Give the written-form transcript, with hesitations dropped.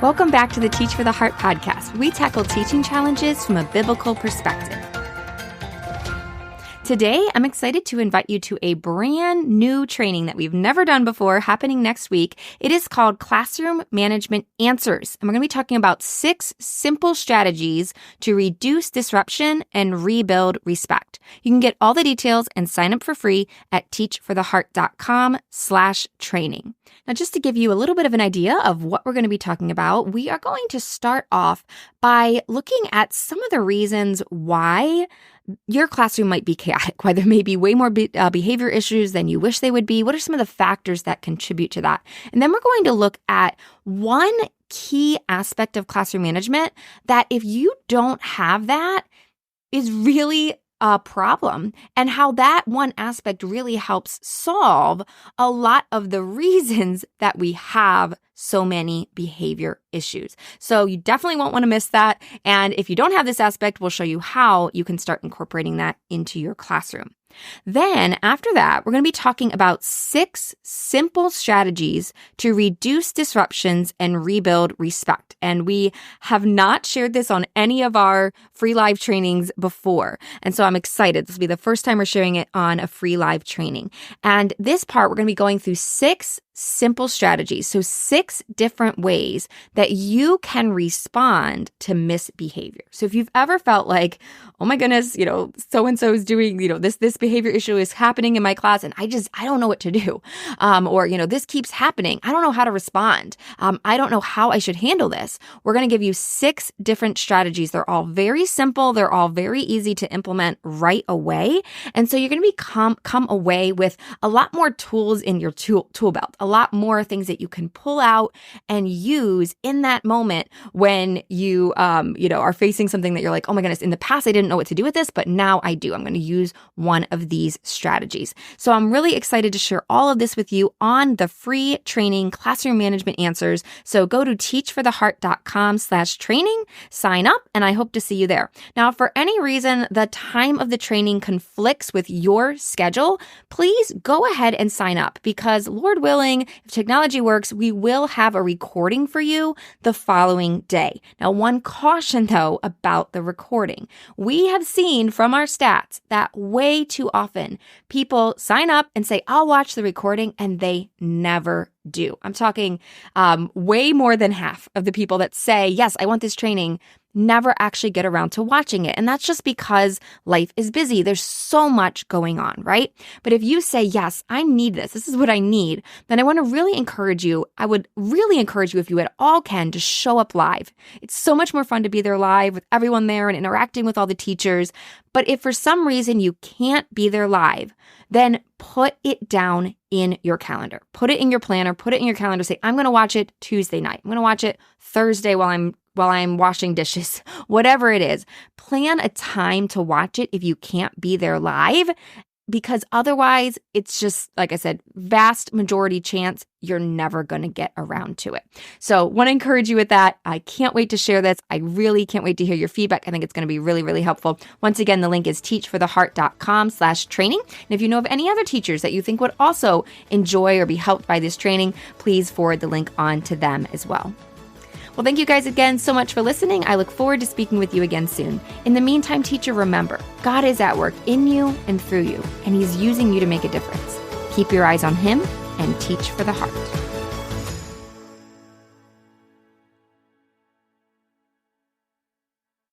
Welcome back to the Teach for the Heart podcast. We tackle teaching challenges from a biblical perspective. Today, I'm excited to invite you to a brand new training that we've never done before happening next week. It is called Classroom Management Answers. And we're going to be talking about 6 simple strategies to reduce disruption and rebuild respect. You can get all the details and sign up for free at teachfortheheart.com/training. Now, just to give you a little bit of an idea of what we're going to be talking about, we are going to start off by looking at some of the reasons why your classroom might be chaotic, why there may be way more behavior issues than you wish they would be. What are some of the factors that contribute to that? And then we're going to look at one key aspect of classroom management that if you don't have that is really a problem, and how that one aspect really helps solve a lot of the reasons that we have so many behavior issues. So you definitely won't want to miss that. And if you don't have this aspect, we'll show you how you can start incorporating that into your classroom. Then after that, we're going to be talking about 6 simple strategies to reduce disruptions and rebuild respect. And we have not shared this on any of our free live trainings before. And so I'm excited. This will be the first time we're sharing it on a free live training. And this part, we're going to be going through 6 simple strategies. So 6 different ways that you can respond to misbehavior. So if you've ever felt like, oh my goodness, so-and-so is doing, this behavior issue is happening in my class and I don't know what to do. Or this keeps happening. I don't know how to respond. I don't know how I should handle this. We're going to give you 6 different strategies. They're all very simple. They're all very easy to implement right away. And so you're going to come away with a lot more tools in your tool belt, a lot more things that you can pull out and use in that moment when you, are facing something that you're like, oh my goodness, in the past, I didn't know what to do with this, but now I do. I'm going to use one of these strategies. So I'm really excited to share all of this with you on the free training, Classroom Management Answers. So go to teachfortheheart.com/training, sign up, and I hope to see you there. Now, if for any reason the time of the training conflicts with your schedule, please go ahead and sign up because Lord willing, if technology works, we will have a recording for you the following day. Now, one caution though about the recording. We have seen from our stats that way too often people sign up and say, I'll watch the recording, and they never do. I'm talking way more than half of the people that say, yes, I want this training, never actually get around to watching it. And that's just because life is busy. There's so much going on, right? But if you say, yes, I need this, this is what I need, then I want to really encourage you. I would really encourage you, if you at all can, to show up live. It's so much more fun to be there live with everyone there and interacting with all the teachers. But if for some reason you can't be there live, then put it down in your calendar. Put it in your planner, put it in your calendar. Say, I'm going to watch it Tuesday night. I'm going to watch it Thursday while I'm washing dishes, whatever it is. Plan a time to watch it if you can't be there live, because otherwise it's just, like I said, vast majority chance you're never going to get around to it. So want to encourage you with that. I can't wait to share this. I really can't wait to hear your feedback. I think it's going to be really, really helpful. Once again, the link is teachfortheheart.com/training. And if you know of any other teachers that you think would also enjoy or be helped by this training, please forward the link on to them as well. Well, thank you guys again so much for listening. I look forward to speaking with you again soon. In the meantime, teacher, remember, God is at work in you and through you, and He's using you to make a difference. Keep your eyes on Him and teach for the heart.